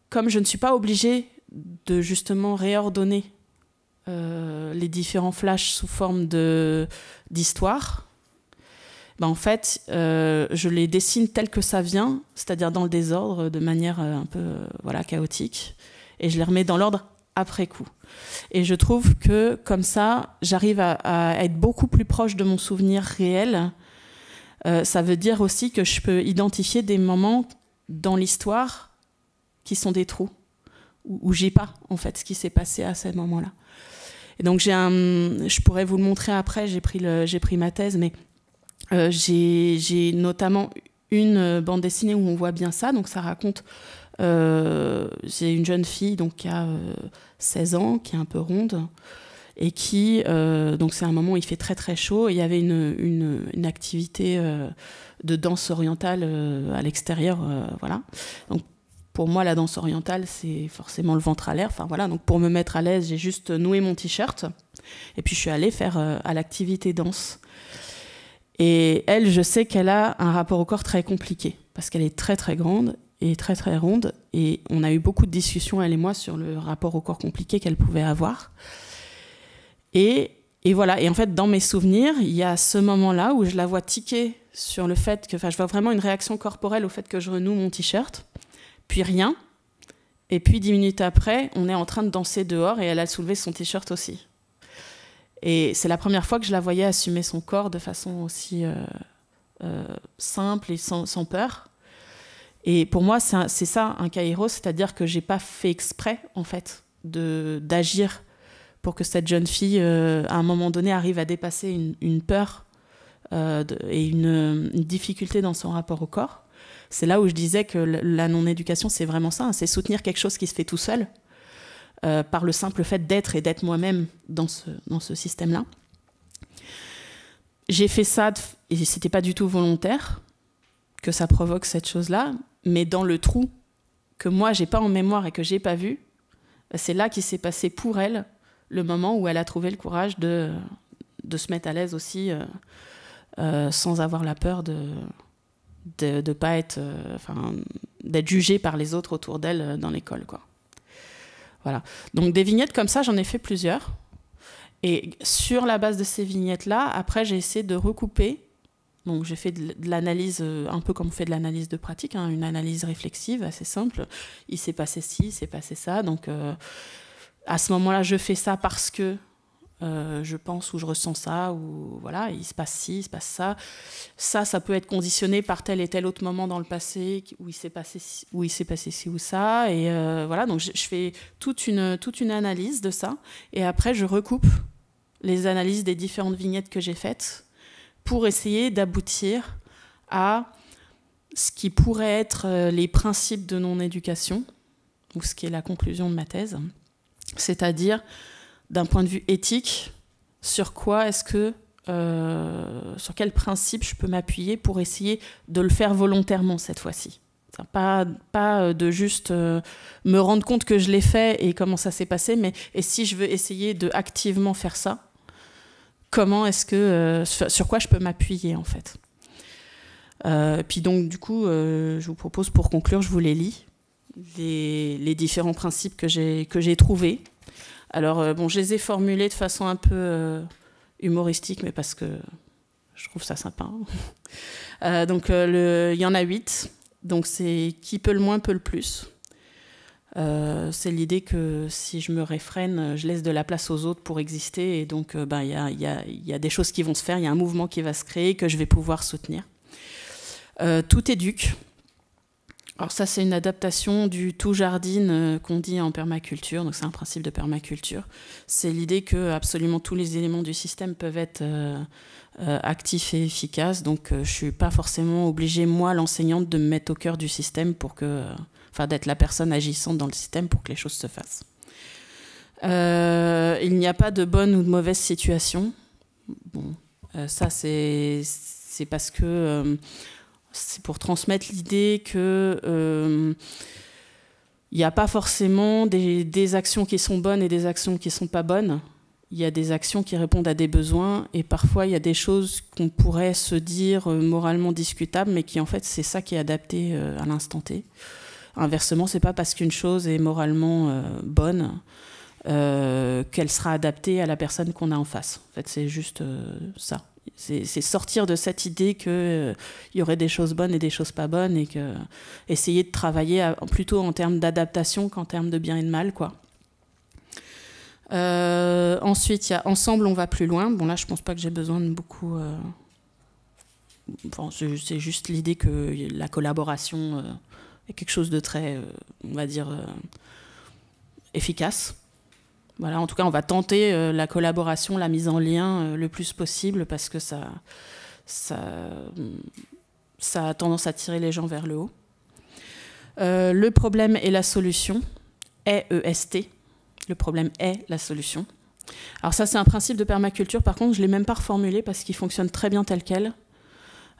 comme je ne suis pas obligée de justement réordonner les différents flashs sous forme d'histoire, en fait, je les dessine tels que ça vient, c'est-à-dire dans le désordre, de manière un peu chaotique, et je les remets dans l'ordre après coup. Et je trouve que, comme ça, j'arrive à être beaucoup plus proche de mon souvenir réel. Ça veut dire aussi que je peux identifier des moments dans l'histoire qui sont des trous, où j'ai pas, en fait, ce qui s'est passé à ce moment-là. Et donc, je pourrais vous le montrer après, j'ai pris ma thèse, mais j'ai notamment une bande dessinée où on voit bien ça. Donc, ça raconte... j'ai une jeune fille donc, qui a 16 ans, qui est un peu ronde, et qui... donc, c'est un moment où il fait très, très chaud, et il y avait une activité de danse orientale à l'extérieur, voilà. Donc, pour moi, la danse orientale, c'est forcément le ventre à l'air. Enfin, voilà. Donc, pour me mettre à l'aise, j'ai juste noué mon t-shirt. Et puis, je suis allée faire à l'activité danse. Et elle, je sais qu'elle a un rapport au corps très compliqué. Parce qu'elle est très, très grande et très, très ronde. Et on a eu beaucoup de discussions, elle et moi, sur le rapport au corps compliqué qu'elle pouvait avoir. Et voilà. Et en fait, dans mes souvenirs, il y a ce moment-là où je la vois tiquer sur le fait que... Enfin, je vois vraiment une réaction corporelle au fait que je renoue mon t-shirt. Puis rien, et puis 10 minutes après, on est en train de danser dehors et elle a soulevé son t-shirt aussi. Et c'est la première fois que je la voyais assumer son corps de façon aussi simple et sans peur. Et pour moi, c'est ça, un Kairos, c'est-à-dire que j'ai pas fait exprès, en fait, d'agir pour que cette jeune fille, à un moment donné, arrive à dépasser une peur et une difficulté dans son rapport au corps. C'est là où je disais que la non-éducation, c'est vraiment ça, hein, c'est soutenir quelque chose qui se fait tout seul, par le simple fait d'être et d'être moi-même dans ce système-là. J'ai fait ça, et c'était pas du tout volontaire que ça provoque cette chose-là, mais dans le trou que moi, j'ai pas en mémoire et que j'ai pas vu, c'est là qu'il s'est passé pour elle le moment où elle a trouvé le courage de se mettre à l'aise aussi, sans avoir la peur de pas être, d'être jugée par les autres autour d'elle dans l'école, quoi. Voilà. Donc des vignettes comme ça, j'en ai fait plusieurs. Et sur la base de ces vignettes-là, après, j'ai essayé de recouper. Donc j'ai fait de l'analyse, un peu comme on fait de l'analyse de pratique, hein, une analyse réflexive assez simple. Il s'est passé ci, il s'est passé ça. Donc à ce moment-là, je fais ça parce que je pense ou je ressens ça, ou voilà, il se passe ci, il se passe ça. Ça peut être conditionné par tel et tel autre moment dans le passé où il s'est passé ci ou ça. Et voilà, donc je fais toute une analyse de ça. Et après, je recoupe les analyses des différentes vignettes que j'ai faites pour essayer d'aboutir à ce qui pourrait être les principes de non-éducation, ou ce qui est la conclusion de ma thèse, c'est-à-dire d'un point de vue éthique, sur quel principe je peux m'appuyer pour essayer de le faire volontairement cette fois-ci. Pas de juste me rendre compte que je l'ai fait et comment ça s'est passé, mais et si je veux essayer de activement faire ça, sur quoi je peux m'appuyer en fait. Puis donc du coup, je vous propose pour conclure, je vous les lis. les différents principes que j'ai trouvés. Alors, bon, je les ai formulés de façon un peu humoristique, mais parce que je trouve ça sympa. Donc, il y en a 8. Donc, c'est qui peut le moins, peut le plus. C'est l'idée que si je me réfrène, je laisse de la place aux autres pour exister. Et donc, y a des choses qui vont se faire, il y a un mouvement qui va se créer que je vais pouvoir soutenir. Tout éduque. Alors ça, c'est une adaptation du tout jardine qu'on dit en permaculture. Donc c'est un principe de permaculture. C'est l'idée que absolument tous les éléments du système peuvent être actifs et efficaces. Donc je suis pas forcément obligée, moi, l'enseignante, de me mettre au cœur du système pour que, d'être la personne agissante dans le système pour que les choses se fassent. Il n'y a pas de bonne ou de mauvaise situation. Bon, ça c'est parce que c'est pour transmettre l'idée que il n'y a pas forcément des actions qui sont bonnes et des actions qui ne sont pas bonnes. Il y a des actions qui répondent à des besoins et parfois il y a des choses qu'on pourrait se dire moralement discutables, mais qui en fait c'est ça qui est adapté à l'instant T. Inversement, c'est pas parce qu'une chose est moralement bonne qu'elle sera adaptée à la personne qu'on a en face. En fait, c'est juste ça. C'est sortir de cette idée qu'il y aurait des choses bonnes et des choses pas bonnes et essayer de travailler plutôt en termes d'adaptation qu'en termes de bien et de mal, quoi. Ensuite, il y a ensemble, on va plus loin. Bon, là, je pense pas que j'ai besoin de beaucoup. Bon, c'est juste l'idée que la collaboration est quelque chose de très, on va dire, efficace. Voilà, en tout cas, on va tenter la collaboration, la mise en lien le plus possible parce que ça a tendance à tirer les gens vers le haut. Le problème et la solution, EST. Le problème est la solution. Alors ça, c'est un principe de permaculture. Par contre, je ne l'ai même pas reformulé parce qu'il fonctionne très bien tel quel.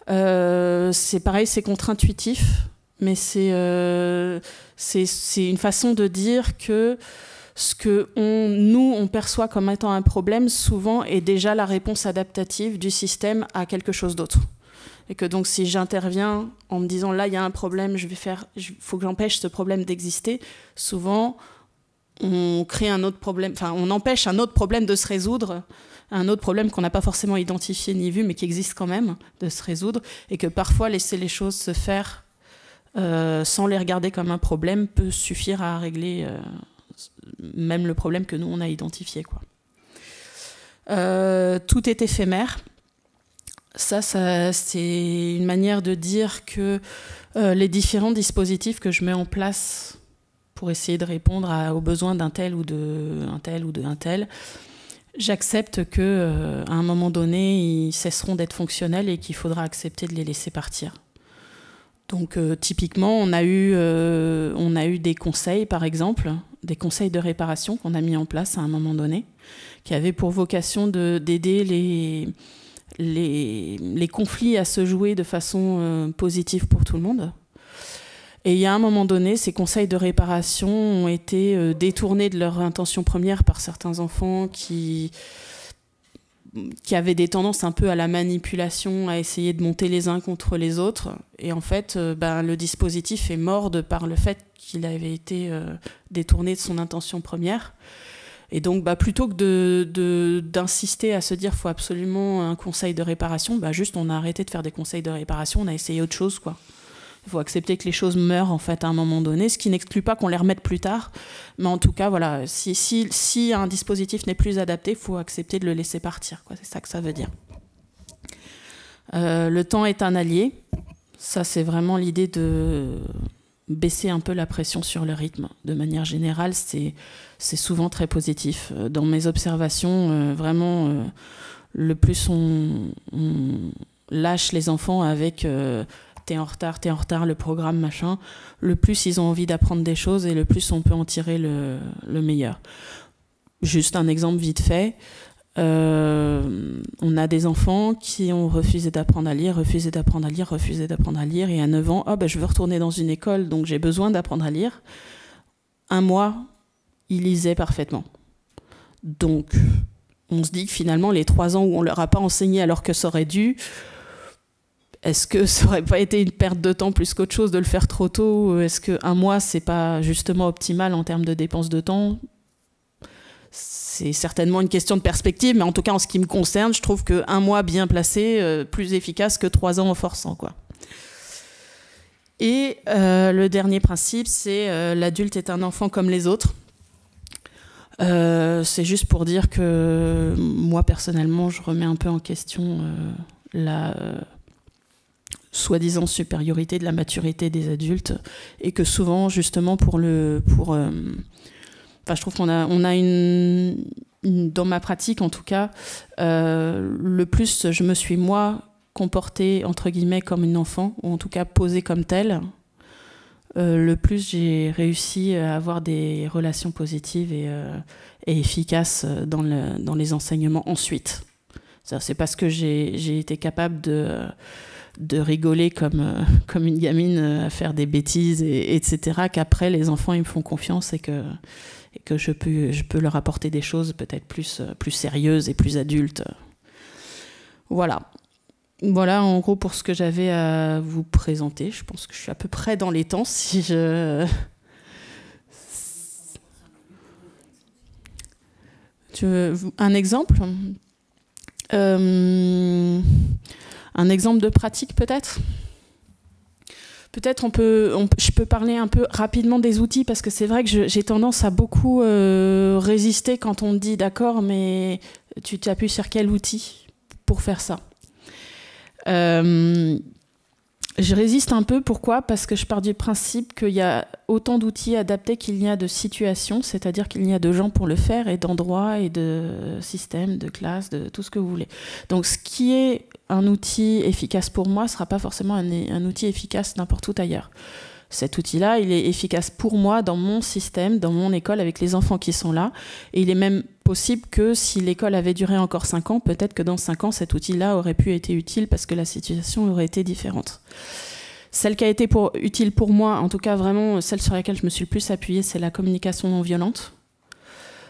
C'est pareil, c'est contre-intuitif, mais c'est une façon de dire que ce que nous, on perçoit comme étant un problème, souvent est déjà la réponse adaptative du système à quelque chose d'autre. Et que donc, si j'interviens en me disant, là, il y a un problème, faut que j'empêche ce problème d'exister, souvent, on crée un autre problème, enfin, on empêche un autre problème de se résoudre, un autre problème qu'on n'a pas forcément identifié ni vu, mais qui existe quand même, de se résoudre, et que parfois, laisser les choses se faire sans les regarder comme un problème peut suffire à régler même le problème que nous, on a identifié, quoi. Tout est éphémère. Ça, c'est une manière de dire que les différents dispositifs que je mets en place pour essayer de répondre aux besoins d'un tel ou d'un tel, j'accepte qu'à un moment donné, ils cesseront d'être fonctionnels et qu'il faudra accepter de les laisser partir. Donc typiquement, on a eu des conseils, par exemple, des conseils de réparation qu'on a mis en place à un moment donné, qui avaient pour vocation d'aider les conflits à se jouer de façon positive pour tout le monde. Et il y a un moment donné, ces conseils de réparation ont été détournés de leur intention première par certains enfants qui avaient des tendances un peu à la manipulation, à essayer de monter les uns contre les autres. Et en fait, le dispositif est mort de par le fait qu'il avait été détourné de son intention première. Et donc, plutôt que d'insister à se dire qu'il faut absolument un conseil de réparation, juste on a arrêté de faire des conseils de réparation, on a essayé autre chose, quoi. Il faut accepter que les choses meurent en fait à un moment donné, ce qui n'exclut pas qu'on les remette plus tard. Mais en tout cas, voilà, si un dispositif n'est plus adapté, il faut accepter de le laisser partir, quoi. C'est ça que ça veut dire. Le temps est un allié. Ça, c'est vraiment l'idée de baisser un peu la pression sur le rythme. De manière générale, c'est souvent très positif. Dans mes observations, vraiment, le plus on lâche les enfants avec... t'es en retard, le programme, machin, le plus ils ont envie d'apprendre des choses et le plus on peut en tirer le meilleur. Juste un exemple vite fait, on a des enfants qui ont refusé d'apprendre à lire, et à 9 ans, je veux retourner dans une école, donc j'ai besoin d'apprendre à lire. 1 mois, ils lisaient parfaitement. Donc, on se dit que finalement, les 3 ans où on leur a pas enseigné alors que ça aurait dû... Est-ce que ça n'aurait pas été une perte de temps plus qu'autre chose de le faire trop tôt? Est-ce qu'un mois, c'est pas justement optimal en termes de dépenses de temps? C'est certainement une question de perspective, mais en tout cas, en ce qui me concerne, je trouve qu'un mois bien placé, plus efficace que 3 ans en forçant, quoi. Et le dernier principe, c'est l'adulte est un enfant comme les autres. C'est juste pour dire que moi, personnellement, je remets un peu en question la soi-disant supériorité de la maturité des adultes, et que souvent, justement, je trouve qu'on a dans ma pratique, en tout cas, le plus je me suis, moi, comportée, entre guillemets, comme une enfant, ou en tout cas posée comme telle, le plus j'ai réussi à avoir des relations positives et efficaces dans les enseignements ensuite. C'est parce que j'ai été capable de rigoler comme une gamine à faire des bêtises, etc., qu'après les enfants ils me font confiance et que je peux leur apporter des choses peut-être plus sérieuses et plus adultes. Voilà en gros pour ce que j'avais à vous présenter. Je pense que je suis à peu près dans les temps. Un exemple un exemple de pratique peut-être. Peut-être je peux parler un peu rapidement des outils, parce que c'est vrai que j'ai tendance à beaucoup résister quand on me dit d'accord, mais tu t'appuies sur quel outil pour faire ça? Je résiste un peu. Pourquoi? Parce que je pars du principe qu'il y a autant d'outils adaptés qu'il y a de situations, c'est-à-dire qu'il y a de gens pour le faire, et d'endroits, et de systèmes, de classes, de tout ce que vous voulez. Donc ce qui est un outil efficace pour moi ne sera pas forcément un outil efficace n'importe où ailleurs. Cet outil-là, il est efficace pour moi dans mon système, dans mon école, avec les enfants qui sont là. Et il est même possible que si l'école avait duré encore 5 ans, peut-être que dans 5 ans, cet outil-là aurait pu être utile parce que la situation aurait été différente. Celle qui a été utile pour moi, en tout cas vraiment celle sur laquelle je me suis le plus appuyée, c'est la communication non violente.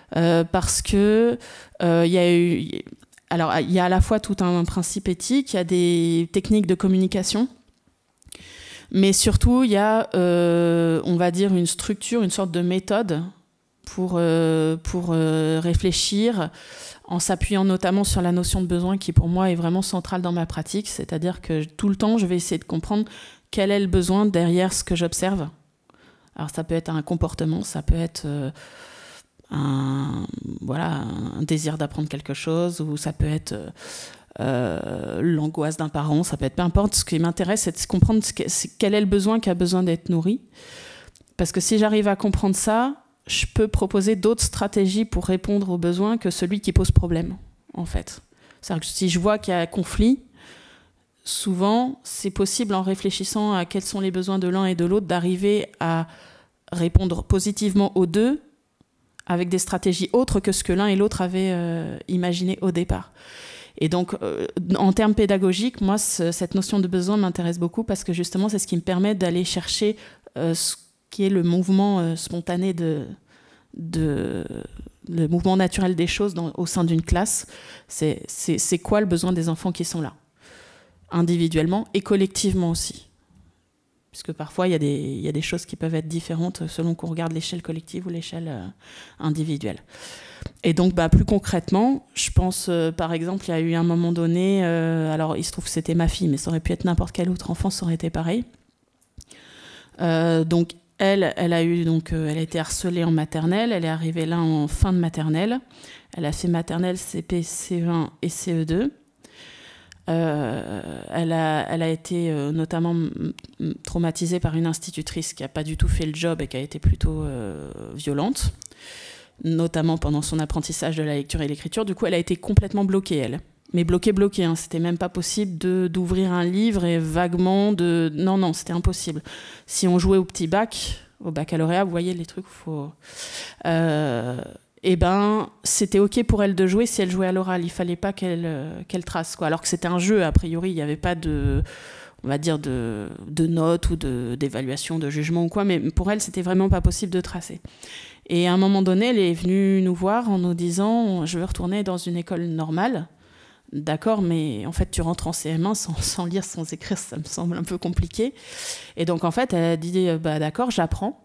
Parce que il y a à la fois tout un principe éthique, il y a des techniques de communication, mais surtout il y a, on va dire, une structure, une sorte de méthode pour réfléchir, en s'appuyant notamment sur la notion de besoin qui pour moi est vraiment centrale dans ma pratique. C'est-à-dire que tout le temps je vais essayer de comprendre quel est le besoin derrière ce que j'observe. Alors ça peut être un comportement, ça peut être un désir d'apprendre quelque chose, ou ça peut être l'angoisse d'un parent, ça peut être peu importe. Ce qui m'intéresse, c'est de comprendre quel est le besoin qui a besoin d'être nourri. Parce que si j'arrive à comprendre ça, je peux proposer d'autres stratégies pour répondre aux besoins que celui qui pose problème, en fait. C'est-à-dire que si je vois qu'il y a conflit, souvent, c'est possible, en réfléchissant à quels sont les besoins de l'un et de l'autre, d'arriver à répondre positivement aux deux avec des stratégies autres que ce que l'un et l'autre avaient imaginé au départ. Et donc, en termes pédagogiques, moi, cette notion de besoin m'intéresse beaucoup, parce que justement, c'est ce qui me permet d'aller chercher ce qui est le mouvement spontané le mouvement naturel des choses au sein d'une classe. C'est quoi le besoin des enfants qui sont là, individuellement et collectivement aussi, puisque parfois il y a des choses qui peuvent être différentes selon qu'on regarde l'échelle collective ou l'échelle individuelle. Et donc plus concrètement, je pense par exemple, il y a eu un moment donné, alors il se trouve que c'était ma fille, mais ça aurait pu être n'importe quel autre enfant, ça aurait été pareil. Donc elle a été harcelée en maternelle, elle est arrivée là en fin de maternelle, elle a fait maternelle, CP, CE1 et CE2. Elle a été notamment traumatisée par une institutrice qui n'a pas du tout fait le job et qui a été plutôt violente, notamment pendant son apprentissage de la lecture et l'écriture. Du coup, elle a été complètement bloquée, elle. Mais bloquée, hein. C'était même pas possible d'ouvrir un livre et vaguement de... Non, c'était impossible. Si on jouait au petit bac, au baccalauréat, vous voyez les trucs où il faut... c'était OK pour elle de jouer si elle jouait à l'oral. Il fallait pas qu'elle trace, quoi. Alors que c'était un jeu, a priori, il n'y avait pas de notes ou d'évaluation, de jugement ou quoi, mais pour elle, c'était vraiment pas possible de tracer. Et à un moment donné, elle est venue nous voir en nous disant « Je veux retourner dans une école normale ». D'accord, mais en fait, tu rentres en CM1 sans lire, sans écrire, ça me semble un peu compliqué. Et donc, en fait, elle a dit, bah, d'accord, j'apprends.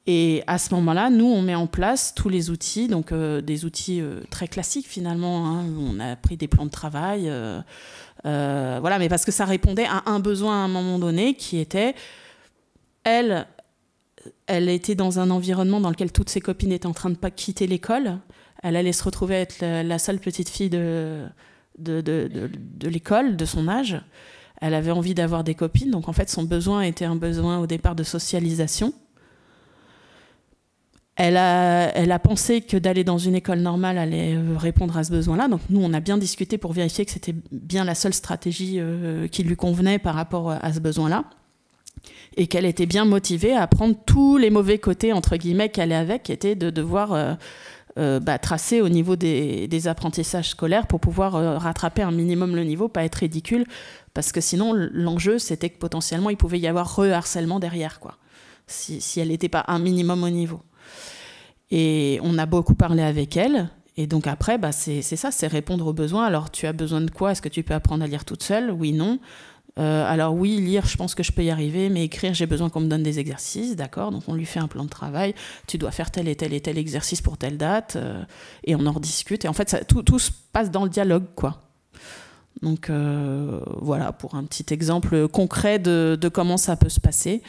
Et à ce moment-là, nous, on met en place tous les outils, donc des outils très classiques finalement. Hein. On a pris des plans de travail, voilà, mais parce que ça répondait à un besoin à un moment donné qui était, elle était dans un environnement dans lequel toutes ses copines étaient en train de pas quitter l'école. Elle allait se retrouver à être la seule petite fille de l'école, de son âge. Elle avait envie d'avoir des copines, donc en fait, son besoin était un besoin au départ de socialisation. Elle a pensé que d'aller dans une école normale allait répondre à ce besoin-là. Donc nous, on a bien discuté pour vérifier que c'était bien la seule stratégie qui lui convenait par rapport à ce besoin-là. Et qu'elle était bien motivée à prendre tous les mauvais côtés, entre guillemets, qu'elle est avec, qui était de devoir tracer au niveau des apprentissages scolaires pour pouvoir rattraper un minimum le niveau, pas être ridicule. Parce que sinon, l'enjeu, c'était que potentiellement, il pouvait y avoir re-harcèlement derrière, quoi, si elle n'était pas un minimum au niveau. Et on a beaucoup parlé avec elle. Et donc après, c'est ça, c'est répondre aux besoins. Alors, tu as besoin de quoi? Est-ce que tu peux apprendre à lire toute seule? Oui, non. Alors oui, lire, je pense que je peux y arriver, mais écrire, j'ai besoin qu'on me donne des exercices, d'accord? Donc on lui fait un plan de travail. Tu dois faire tel et tel et tel exercice pour telle date. Et on en rediscute. Et en fait, tout se passe dans le dialogue, quoi. Donc voilà, pour un petit exemple concret de comment ça peut se passer.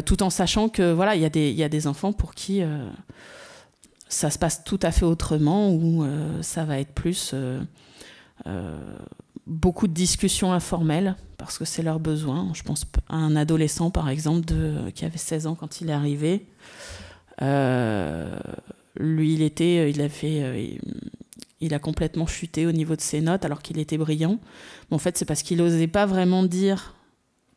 Tout en sachant que voilà, il y a des enfants pour qui ça se passe tout à fait autrement, où ça va être plus beaucoup de discussions informelles, parce que c'est leur besoin. Je pense à un adolescent, par exemple, qui avait 16 ans quand il est arrivé. Lui, il a complètement chuté au niveau de ses notes, alors qu'il était brillant. Mais en fait, c'est parce qu'il n'osait pas vraiment dire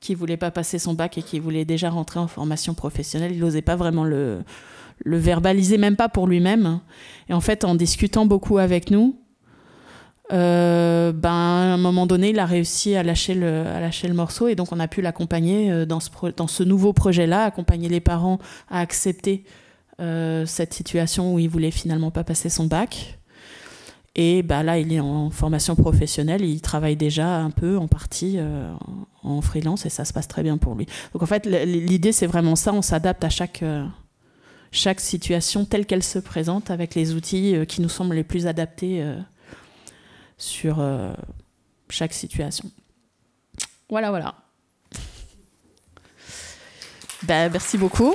qu'il ne voulait pas passer son bac et qu'il voulait déjà rentrer en formation professionnelle. Il n'osait pas vraiment le verbaliser, même pas pour lui-même. Et en fait, en discutant beaucoup avec nous, à un moment donné, il a réussi à lâcher le morceau, et donc on a pu l'accompagner dans ce nouveau projet-là, accompagner les parents à accepter cette situation où il voulait finalement pas passer son bac. Et là, il est en formation professionnelle, il travaille déjà un peu en partie en freelance, et ça se passe très bien pour lui. Donc en fait, l'idée, c'est vraiment ça, on s'adapte à chaque situation telle qu'elle se présente, avec les outils qui nous semblent les plus adaptés sur chaque situation. Voilà. Merci beaucoup.